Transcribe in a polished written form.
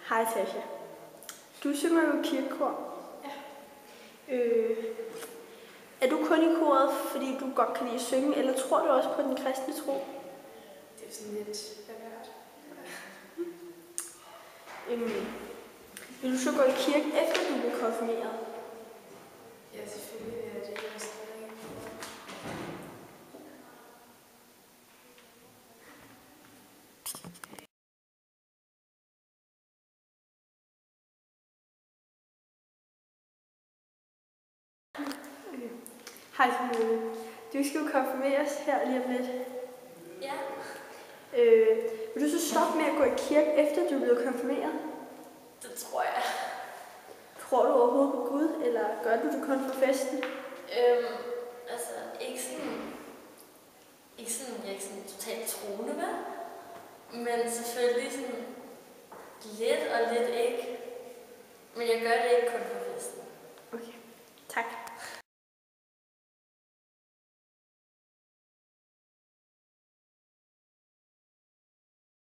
Hej Tasha. Du synger jo i kirkekor. Ja. Er du kun i koret, fordi du godt kan lide at synge, eller tror du også på den kristne tro? Det er sådan lidt af hvert. Vil du så gå i kirke, efter du bliver konfirmeret? Ja, selvfølgelig vil jeg det. Jeg stadig. Hej Camille. Du skal jo konfirmeres her lige om lidt. Ja. Vil du så stoppe med at gå i kirke, efter du er blevet konfirmeret? Det tror jeg. Tror du overhovedet på Gud, eller gør du det kun for festen? Altså, ikke sådan, jeg er ikke sådan totalt troende, vel? Men selvfølgelig sådan lidt og lidt ikke. Men jeg gør det ikke kun for